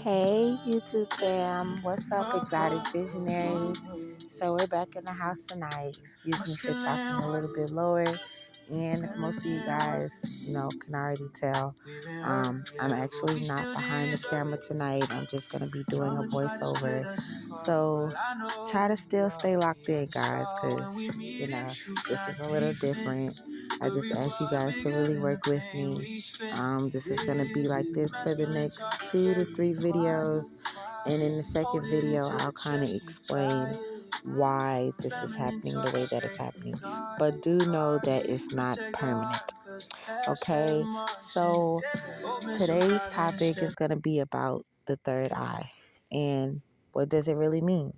Hey YouTube fam, what's up Exotic Visionaries? So we're back in the house tonight. Excuse me for talking a little bit lower. And if most of you guys, can already tell, I'm actually not behind the camera tonight. I'm just going to be doing a voiceover. So try to still stay locked in, guys, because, this is a little different. I just ask you guys to really work with me. This is going to be like this for the next 2 to 3 videos. And in the second video, I'll kind of explain why this is happening the way that it's happening. But do know that it's not permanent. Okay, so today's topic is going to be about the third eye. And what does it really mean?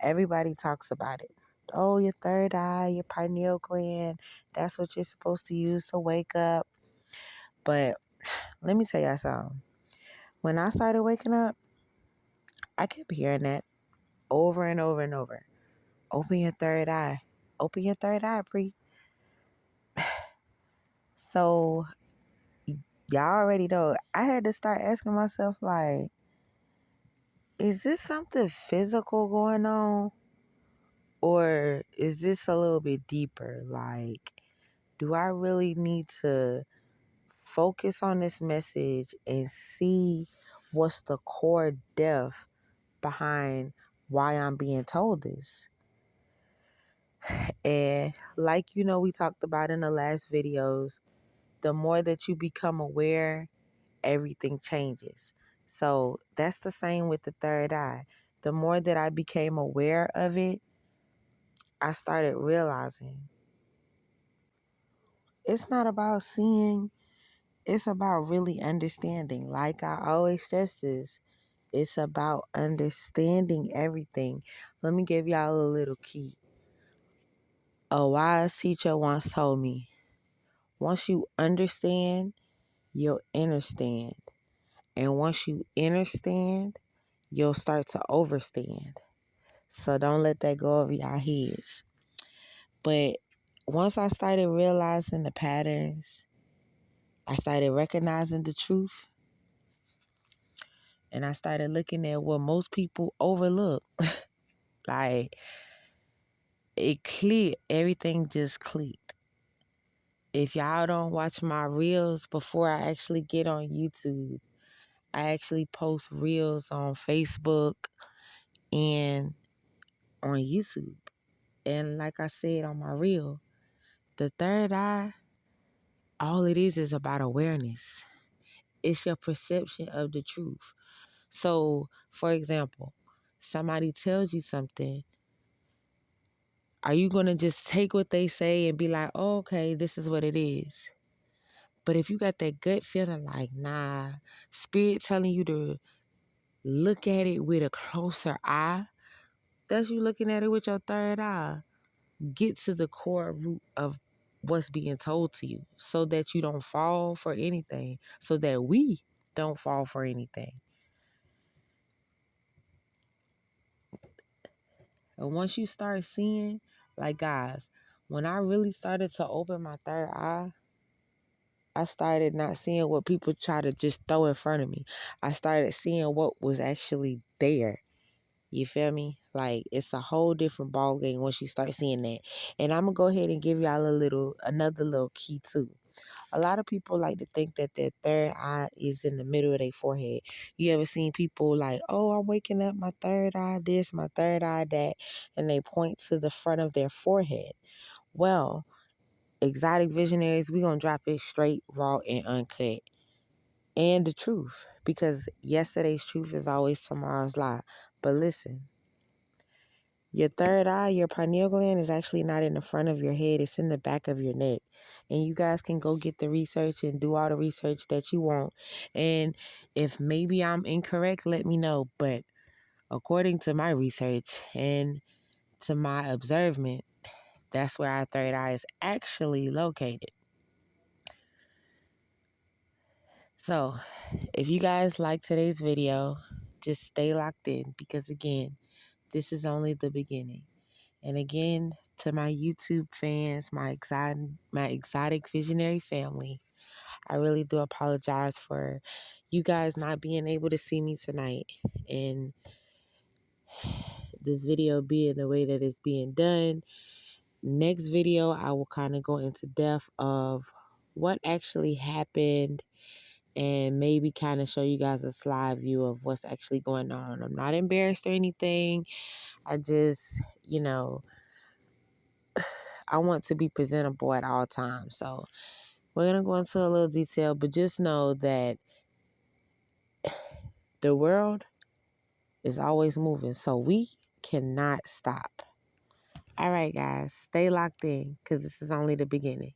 Everybody talks about it. Oh, your third eye, your pineal gland, that's what you're supposed to use to wake up. But let me tell y'all something. When I started waking up, I kept hearing that over and over and over. Open your third eye. Open your third eye, Bree. So, y'all already know. I had to start asking myself, like, is this something physical going on? Or is this a little bit deeper? Like, do I really need to focus on this message and see what's the core depth behind why I'm being told this? And like we talked about in the last videos, the more that you become aware, everything changes. So that's the same with the third eye. The more that I became aware of it, I started realizing it's not about seeing, it's about really understanding. Like I always stress this, it's about understanding everything. Let me give y'all a little key. A wise teacher once told me, once you understand, you'll understand. And once you understand, you'll start to overstand. So don't let that go over your heads. But once I started realizing the patterns, I started recognizing the truth, and I started looking at what most people overlook. Like, it clicked. Everything just clicked. If y'all don't watch my reels before I actually get on YouTube, I actually post reels on Facebook and on YouTube. And like I said on my reel, the third eye, all it is about awareness. It's your perception of the truth. So, for example, somebody tells you something. Are you going to just take what they say and be like, oh, okay, this is what it is? But if you got that gut feeling like, nah, spirit telling you to look at it with a closer eye, that's you looking at it with your third eye. Get to the core root of what's being told to you so that you don't fall for anything, so that we don't fall for anything. And once you start seeing, like guys, when I really started to open my third eye, I started not seeing what people try to just throw in front of me. I started seeing what was actually there. You feel me? Like, it's a whole different ball game once you start seeing that. And I'm going to go ahead and give y'all another little key too. A lot of people like to think that their third eye is in the middle of their forehead. You ever seen people like, oh, I'm waking up, my third eye this, my third eye that, and they point to the front of their forehead. Well, Exotic Visionaries, we're going to drop it straight, raw, and uncut. And the truth. Because yesterday's truth is always tomorrow's lie. But listen. Your third eye, your pineal gland, is actually not in the front of your head. It's in the back of your neck. And you guys can go get the research and do all the research that you want. And if maybe I'm incorrect, let me know. But according to my research and to my observation, that's where our third eye is actually located. So, if you guys like today's video, just stay locked in because, again, this is only the beginning. And again, to my YouTube fans, my exotic visionary family, I really do apologize for you guys not being able to see me tonight and this video being the way that it's being done. Next video, I will kind of go into depth of what actually happened and maybe kind of show you guys a slide view of what's actually going on. I'm not embarrassed or anything. I just, I want to be presentable at all times. So we're going to go into a little detail, but just know that the world is always moving, so we cannot stop. All right, guys, stay locked in because this is only the beginning.